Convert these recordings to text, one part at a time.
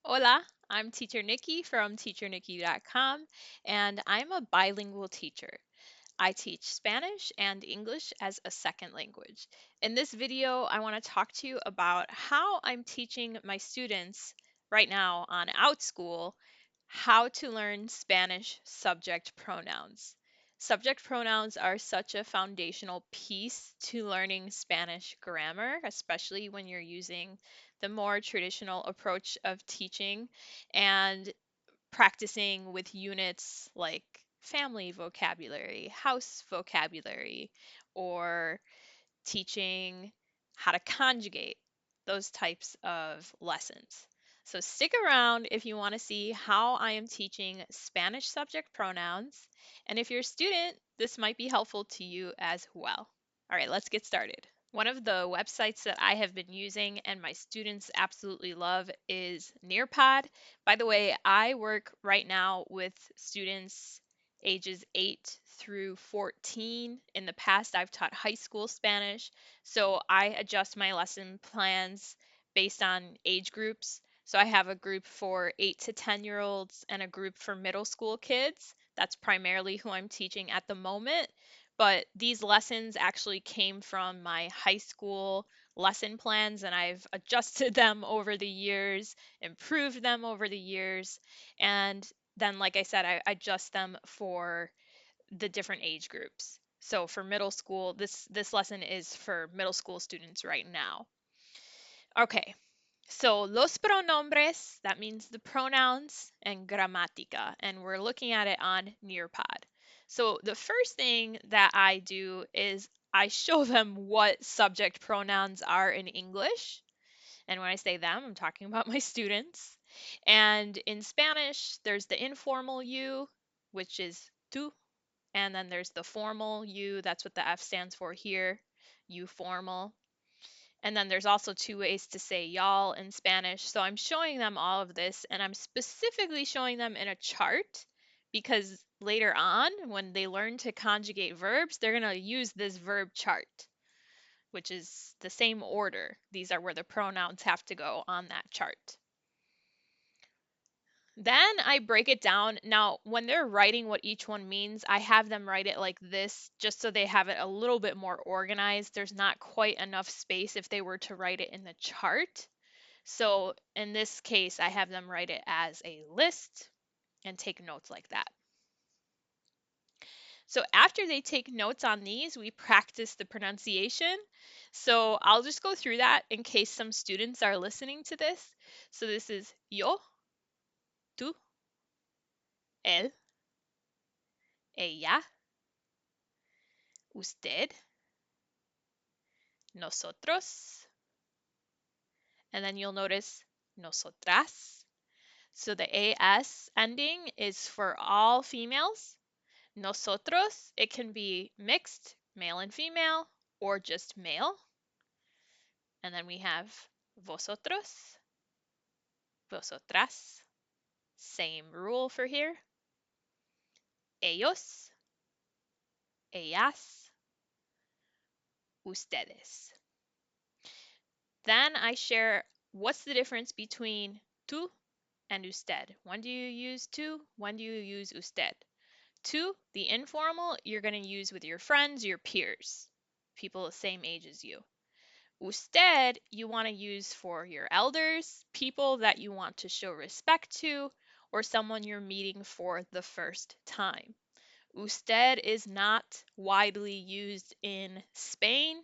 Hola, I'm Teacher Nikki from teachernikki.com, and I'm a bilingual teacher. I teach Spanish and English as a second language. In this video, I want to talk to you about how I'm teaching my students right now on OutSchool how to learn Spanish subject pronouns. Subject pronouns are such a foundational piece to learning Spanish grammar, especially when you're using the more traditional approach of teaching and practicing with units like family vocabulary, house vocabulary, or teaching how to conjugate, those types of lessons. So stick around if you want to see how I am teaching Spanish subject pronouns. And if you're a student, this might be helpful to you as well. All right, let's get started. One of the websites that I have been using and my students absolutely love is Nearpod. By the way, I work right now with students ages 8 through 14. In the past, I've taught high school Spanish, so I adjust my lesson plans based on age groups. So I have a group for 8 to 10-year-olds and a group for middle school kids. That's primarily who I'm teaching at the moment. But these lessons actually came from my high school lesson plans, and I've adjusted them over the years, improved them over the years, and then, like I said, I adjust them for the different age groups. So for middle school, this lesson is for middle school students right now. Okay. So los pronombres, that means the pronouns, and gramática, and we're looking at it on Nearpod. So the first thing that I do is I show them what subject pronouns are in English. And when I say them, I'm talking about my students. And in Spanish, there's the informal you, which is tú, and then there's the formal you, that's what the F stands for here, you formal. And then there's also two ways to say y'all in Spanish. So I'm showing them all of this, and I'm specifically showing them in a chart because later on, when they learn to conjugate verbs, they're going to use this verb chart, which is the same order. These are where the pronouns have to go on that chart. Then I break it down. Now, when they're writing what each one means, I have them write it like this just so they have it a little bit more organized. There's not quite enough space if they were to write it in the chart. So in this case, I have them write it as a list and take notes like that. So after they take notes on these, we practice the pronunciation. So I'll just go through that in case some students are listening to this. So this is yo, tú, él, ella, usted, nosotros, and then you'll notice nosotras. So the AS ending is for all females. Nosotros, it can be mixed, male and female, or just male. And then we have vosotros, vosotras. Same rule for here. Ellos, ellas, ustedes. Then I share what's the difference between tú and usted. When do you use tú? When do you use usted? Tú, the informal, you're going to use with your friends, your peers, people the same age as you. Usted, you want to use for your elders, people that you want to show respect to, or someone you're meeting for the first time. Usted is not widely used in Spain.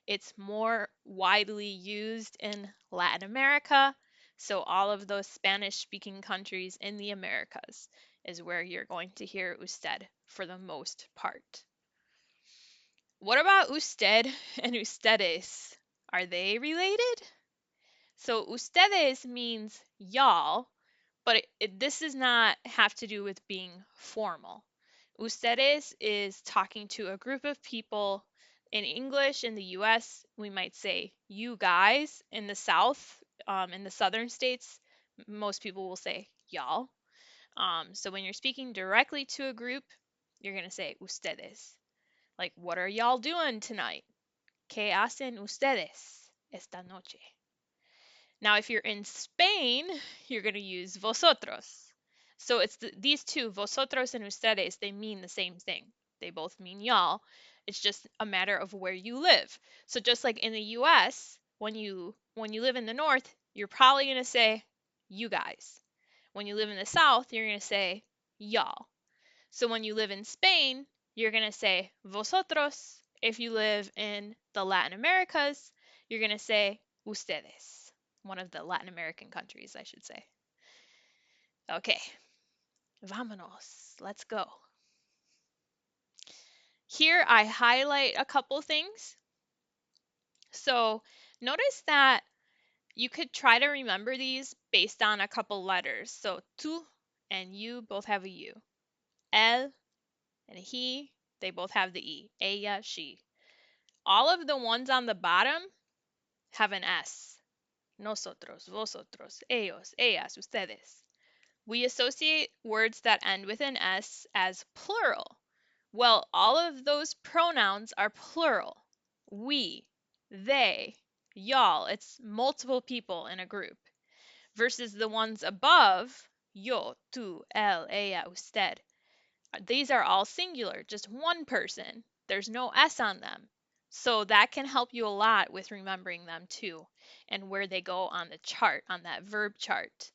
It's more widely used in Latin America. So, all of those Spanish speaking countries in the Americas is where you're going to hear usted for the most part. What about usted and ustedes? Are they related? So, ustedes means y'all, but this does not have to do with being formal. Ustedes is talking to a group of people. In English, in the US, we might say you guys. In the South, in the southern states, most people will say y'all. So when you're speaking directly to a group, you're going to say ustedes. Like, what are y'all doing tonight? ¿Qué hacen ustedes esta noche? Now, if you're in Spain, you're going to use vosotros. So it's these two, vosotros and ustedes, they mean the same thing. They both mean y'all. It's just a matter of where you live. So just like in the US, when you live in the north, you're probably going to say you guys. When you live in the south, you're going to say y'all. So when you live in Spain, you're going to say vosotros. If you live in the Latin Americas, you're going to say ustedes. One of the Latin American countries, I should say. Okay, vámonos. Let's go. Here I highlight a couple things. So notice that you could try to remember these based on a couple letters. So tú and you both have a U. Él and he, they both have the E. Ella, she. All of the ones on the bottom have an S. Nosotros, vosotros, ellos, ellas, ustedes. We associate words that end with an S as plural. Well, all of those pronouns are plural. We, they, y'all. It's multiple people in a group. Versus the ones above, yo, tú, él, ella, usted. These are all singular, just one person. There's no S on them. So that can help you a lot with remembering them too and where they go on the chart, on that verb chart.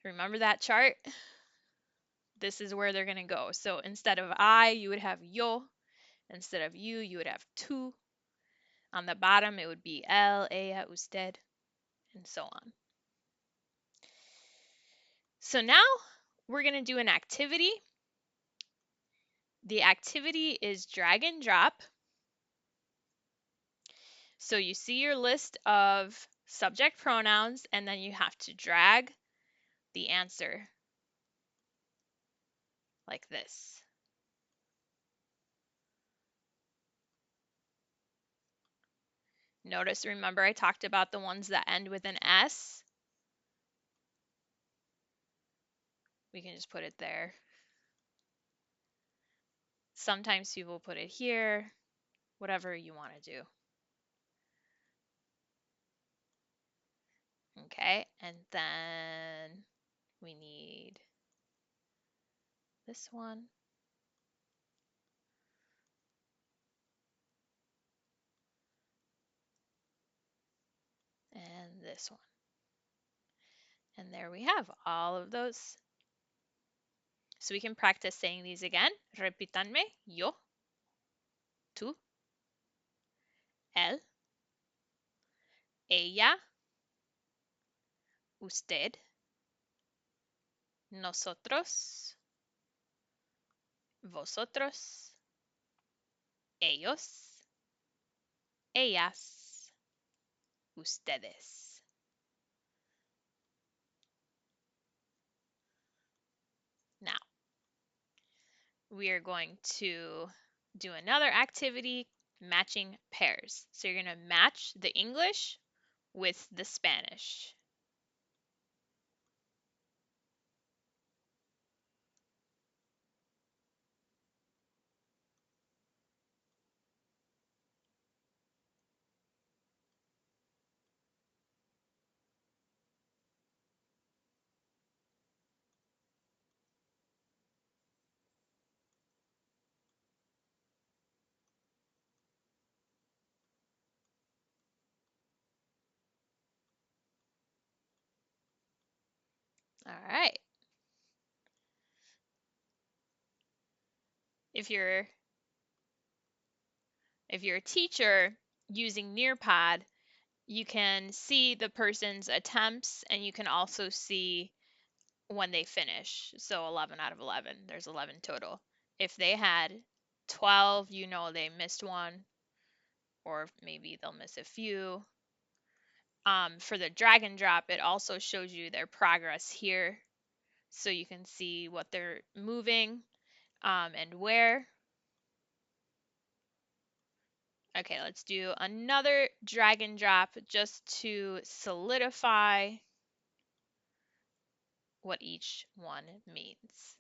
Remember that chart? This is where they're going to go. So instead of I, you would have yo. Instead of you would have tú. On the bottom, it would be él, ella, usted, and so on. So now we're going to do an activity. The activity is drag and drop. So you see your list of subject pronouns, and then you have to drag the answer like this. Notice, remember I talked about the ones that end with an S? We can just put it there. Sometimes people put it here, whatever you want to do. Okay, and then we need this one. And this one. And there we have all of those. So we can practice saying these again. Repítanme. Yo, tú, él, ella, usted, nosotros, vosotros, ellos, ellas, ustedes. Now, we are going to do another activity, matching pairs. So you're going to match the English with the Spanish. All right. If you're a teacher using Nearpod, you can see the person's attempts and you can also see when they finish. So 11 out of 11, there's 11 total. If they had 12, you know they missed one, or maybe they'll miss a few. For the drag and drop, it also shows you their progress here. So you can see what they're moving and where. Okay, let's do another drag and drop just to solidify what each one means.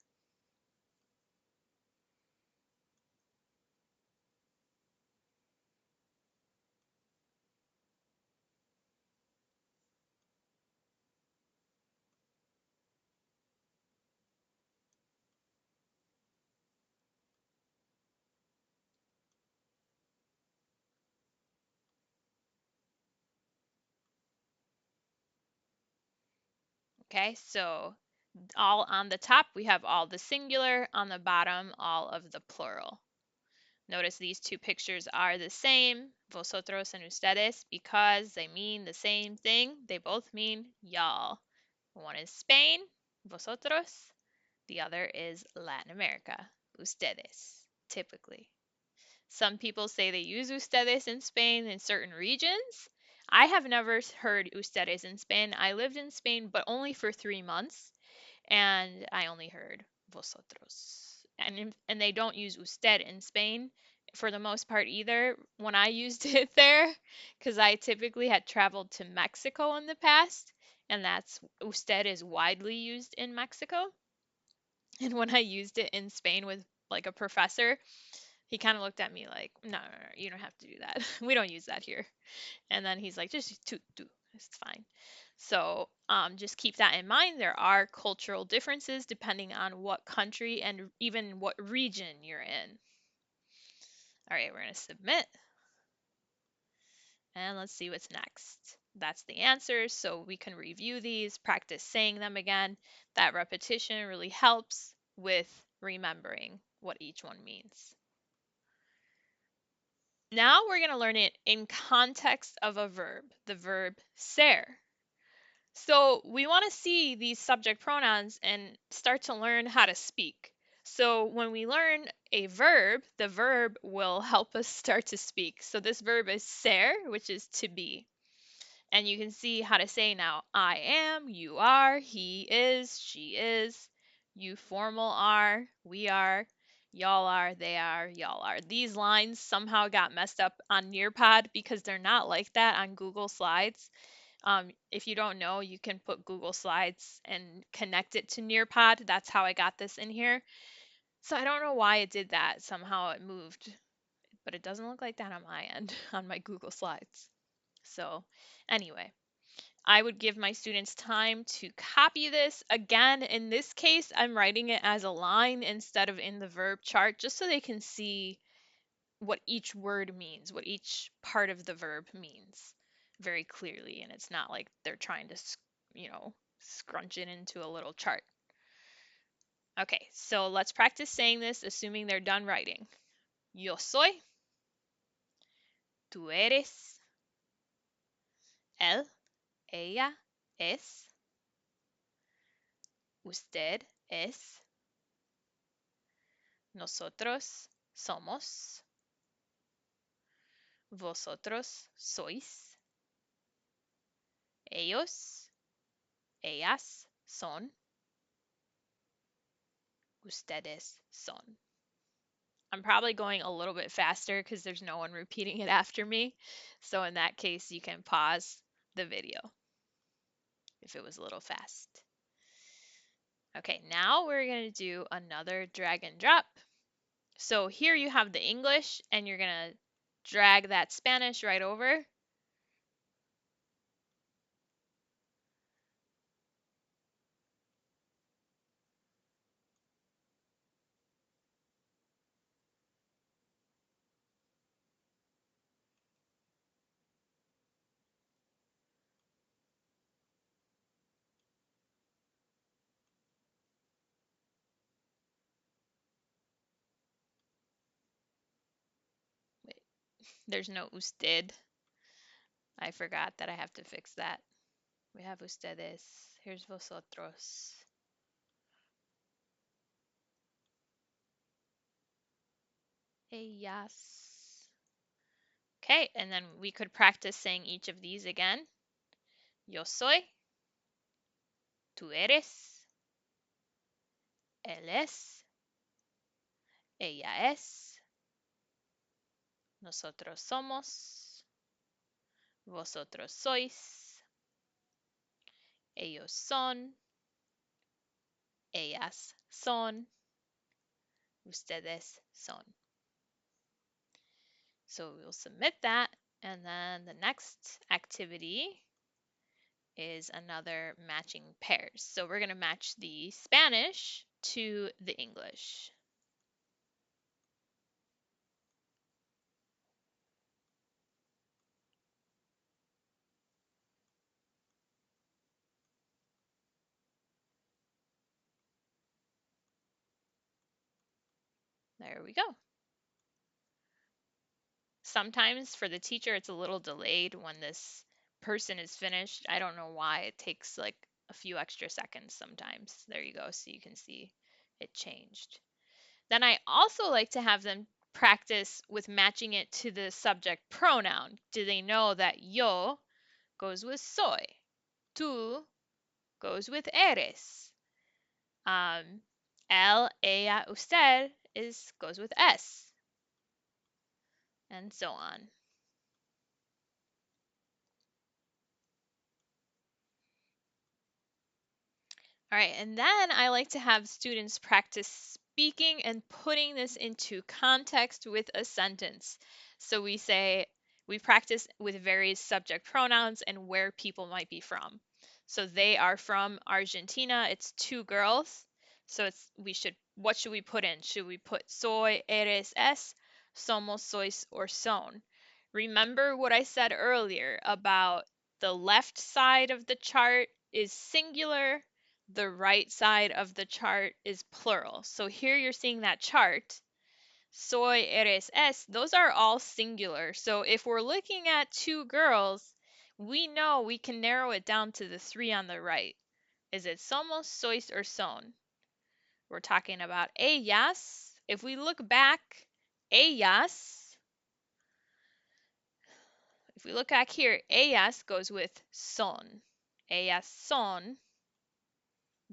Okay, so all on the top, we have all the singular, on the bottom, all of the plural. Notice these two pictures are the same, vosotros and ustedes, because they mean the same thing. They both mean y'all. One is Spain, vosotros. The other is Latin America, ustedes, typically. Some people say they use ustedes in Spain in certain regions. I have never heard ustedes in Spain. I lived in Spain, but only for 3 months, and I only heard vosotros. And they don't use usted in Spain for the most part either. When I used it there, because I typically had traveled to Mexico in the past, and that's usted is widely used in Mexico. And when I used it in Spain with like a professor, he kind of looked at me like, no, no, no, you don't have to do that. We don't use that here. And then he's like, just do. It's fine. So just keep that in mind. There are cultural differences depending on what country and even what region you're in. All right, we're going to submit. And let's see what's next. That's the answers, so we can review these, practice saying them again. That repetition really helps with remembering what each one means. Now we're going to learn it in context of a verb, the verb ser. So we want to see these subject pronouns and start to learn how to speak. So when we learn a verb, the verb will help us start to speak. So this verb is ser, which is to be. And you can see how to say now, I am, you are, he is, she is, you formal are, we are, y'all are, they are, y'all are. These lines somehow got messed up on Nearpod because they're not like that on Google Slides. If you don't know, you can put Google Slides and connect it to Nearpod. That's how I got this in here. So I don't know why it did that. Somehow it moved, but it doesn't look like that on my end, on my Google Slides. So anyway, I would give my students time to copy this. Again, in this case, I'm writing it as a line instead of in the verb chart, just so they can see what each word means, what each part of the verb means very clearly. And it's not like they're trying to, scrunch it into a little chart. Okay, so let's practice saying this, assuming they're done writing. Yo soy, tú eres, él, ella, es, usted es, nosotros somos, vosotros sois, ellos, ellas son, ustedes son. I'm probably going a little bit faster because there's no one repeating it after me. So in that case, you can pause the video if it was a little fast. Okay, now we're going to do another drag and drop. So here you have the English, and you're going to drag that Spanish right over. Wait, there's no usted. I forgot that I have to fix that. We have ustedes. Here's vosotros. Ellas. Okay, and then we could practice saying each of these again. Yo soy. Tú eres. Él es. Ella es. Nosotros somos. Vosotros sois. Ellos son. Ellas son. Ustedes son. So we'll submit that. And then the next activity is another matching pairs. So we're going to match the Spanish to the English. There we go. Sometimes for the teacher, it's a little delayed when this person is finished. I don't know why. It takes like a few extra seconds sometimes. There you go. So you can see it changed. Then I also like to have them practice with matching it to the subject pronoun. Do they know that yo goes with soy? Tú goes with eres. Él, ella, usted goes with es, and so on. All right, and then I like to have students practice speaking and putting this into context with a sentence. So we practice with various subject pronouns and where people might be from. So they are from Argentina. It's two girls. So what should we put in? Should we put soy, eres, es, somos, sois, or son? Remember what I said earlier about the left side of the chart is singular, the right side of the chart is plural. So here you're seeing that chart. Soy, eres, es, those are all singular. So if we're looking at two girls, we know we can narrow it down to the three on the right. Is it somos, sois, or son? We're talking about ellas. If we look back, ellas, if we look back here, ellas goes with son. Ellas son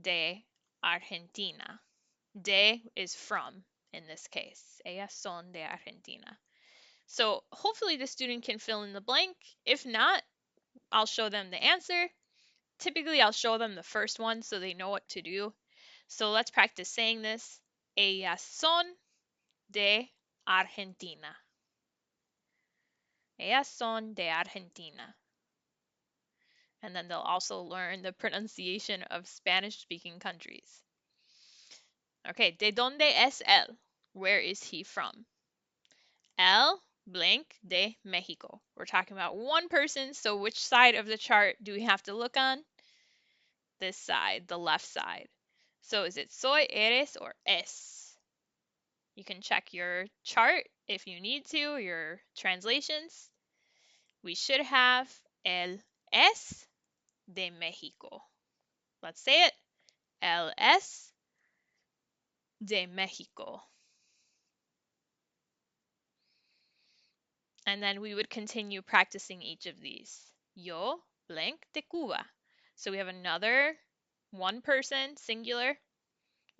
de Argentina. De is from in this case. Ellas son de Argentina. So hopefully the student can fill in the blank. If not, I'll show them the answer. Typically, I'll show them the first one so they know what to do. So let's practice saying this. Ellas son de Argentina. Ellas son de Argentina. And then they'll also learn the pronunciation of Spanish-speaking countries. Okay, ¿de dónde es él? Where is he from? El blank de Mexico. We're talking about one person, so which side of the chart do we have to look on? This side, the left side. So is it soy, eres, or es? You can check your chart if you need to, your translations. We should have el es de Mexico. Let's say it. El es de Mexico. And then we would continue practicing each of these. Yo blank de Cuba. So we have another one person, singular.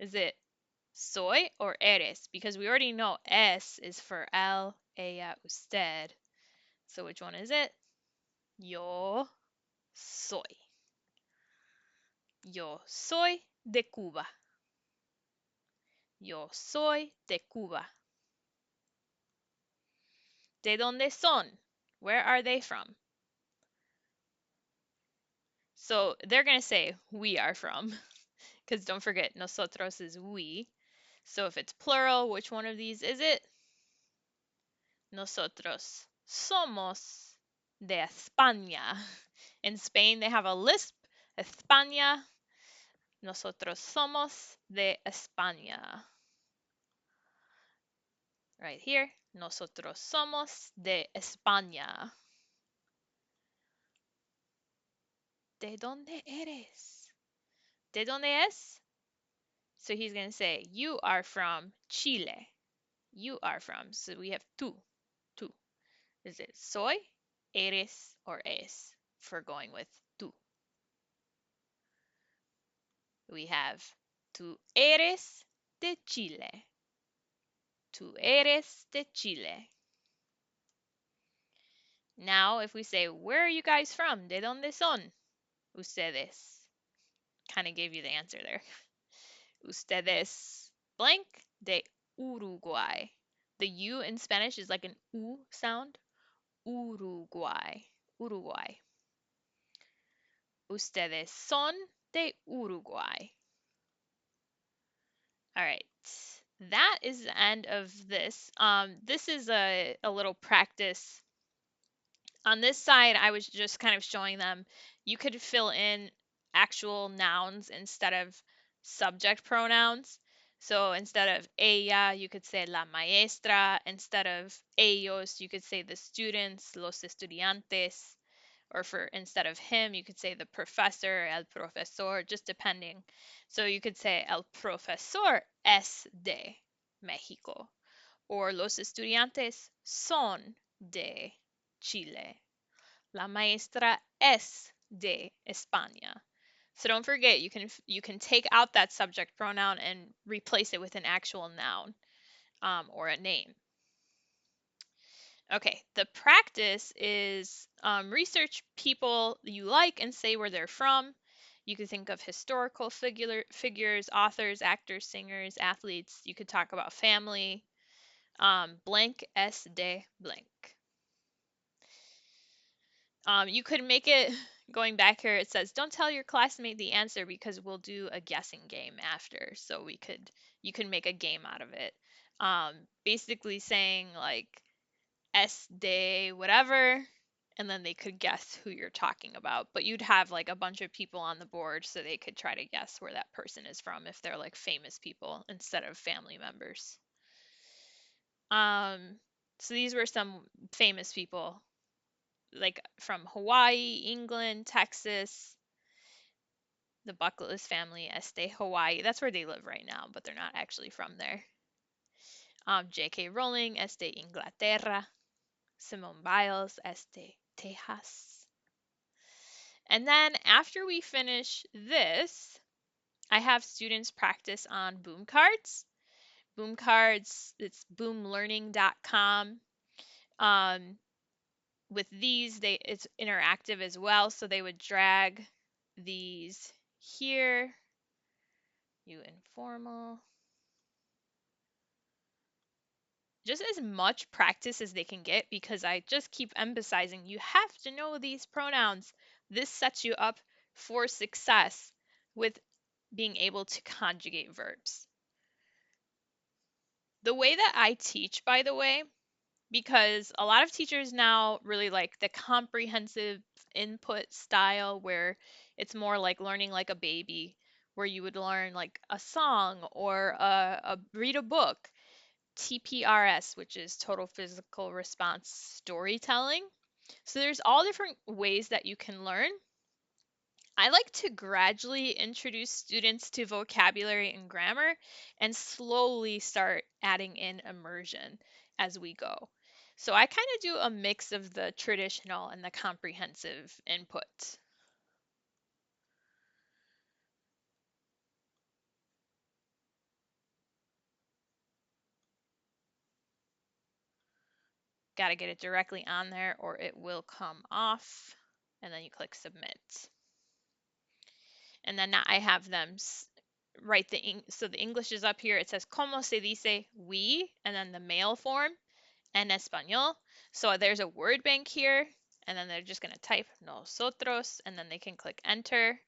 Is it soy or eres? Because we already know es is for él, ella, usted. So which one is it? Yo soy. Yo soy de Cuba. Yo soy de Cuba. ¿De dónde son? Where are they from? So they're going to say we are from. Because don't forget, nosotros is we. So if it's plural, which one of these is it? Nosotros somos de España. In Spain, they have a lisp, España. Nosotros somos de España. Right here, nosotros somos de España. ¿De dónde eres? ¿De dónde es? So he's going to say, you are from Chile. You are from. So we have tú. Tú. Is it soy, eres, or es for going with tú? We have tú eres de Chile. Tú eres de Chile. Now, if we say, where are you guys from? ¿De dónde son? Ustedes. Kind of gave you the answer there. Ustedes blank de Uruguay. The U in Spanish is like an U sound. Uruguay. Uruguay. Ustedes son de Uruguay. All right. That is the end of this. This is a little practice. On this side, I was just kind of showing them you could fill in actual nouns instead of subject pronouns. So instead of ella, you could say la maestra. Instead of ellos, you could say the students, los estudiantes. Or for instead of him, you could say the professor, el profesor, just depending. So you could say el profesor es de México, or los estudiantes son de Chile. La maestra es de España. So don't forget, you can take out that subject pronoun and replace it with an actual noun or a name. Okay, the practice is research people you like and say where they're from. You could think of historical figures, authors, actors, singers, athletes. You could talk about family. Blank es de blank. You could make it, going back here, it says, don't tell your classmate the answer because we'll do a guessing game after. So you can make a game out of it. Basically saying like S de whatever, and then they could guess who you're talking about. But you'd have like a bunch of people on the board so they could try to guess where that person is from if they're like famous people instead of family members. So these were some famous people like from Hawaii, England, Texas, the Buckless family, Este Hawaii. That's where they live right now, but they're not actually from there. J.K. Rowling, Este Inglaterra. Simone Biles, Este Texas. And then after we finish this, I have students practice on boom cards. Boom cards, it's boomlearning.com. Um, with these, it's interactive as well, so they would drag these here. You informal. Just as much practice as they can get because I just keep emphasizing you have to know these pronouns. This sets you up for success with being able to conjugate verbs. The way that I teach, by the way, because a lot of teachers now really like the comprehensive input style where it's more like learning like a baby, where you would learn like a song or read a book. TPRS, which is total physical response storytelling. So there's all different ways that you can learn. I like to gradually introduce students to vocabulary and grammar and slowly start adding in immersion as we go. So I kind of do a mix of the traditional and the comprehensive input. Got to get it directly on there or it will come off. And then you click submit. And then now I have them write so the English is up here. It says como se dice we, and then the male form en español. So there's a word bank here, and then they're just going to type nosotros, and then they can click enter,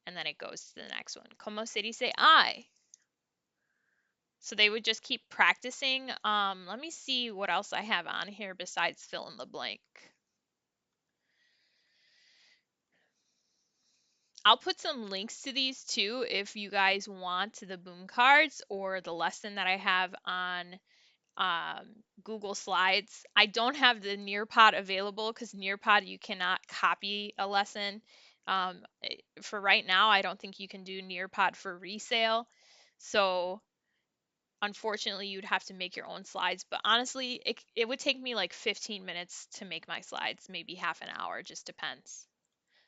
and then it goes to the next one. Como se dice I? So they would just keep practicing. Let me see what else I have on here besides fill in the blank. I'll put some links to these too if you guys want the boom cards or the lesson that I have on Google Slides. I don't have the Nearpod available because Nearpod you cannot copy a lesson. For right now, I don't think you can do Nearpod for resale. So unfortunately, you'd have to make your own slides. But honestly, it would take me like 15 minutes to make my slides, maybe half an hour, just depends.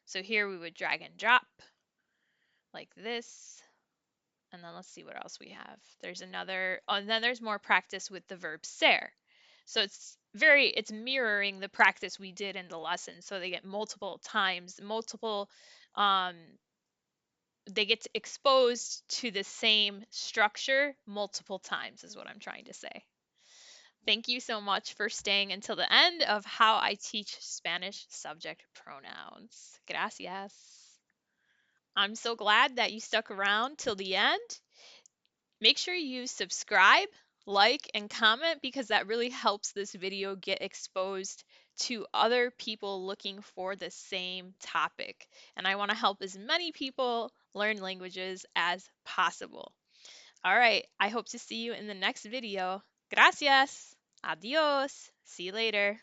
So here we would drag and drop like this. And then let's see what else we have. There's another, oh, and then there's more practice with the verb ser. So it's mirroring the practice we did in the lesson. So they get multiple times, um, they get exposed to the same structure multiple times, is what I'm trying to say. Thank you so much for staying until the end of how I teach Spanish subject pronouns. Gracias. I'm so glad that you stuck around till the end. Make sure you subscribe, like, and comment because that really helps this video get exposed to other people looking for the same topic. And I want to help as many people learn languages as possible. All right, I hope to see you in the next video. Gracias. Adios. See you later.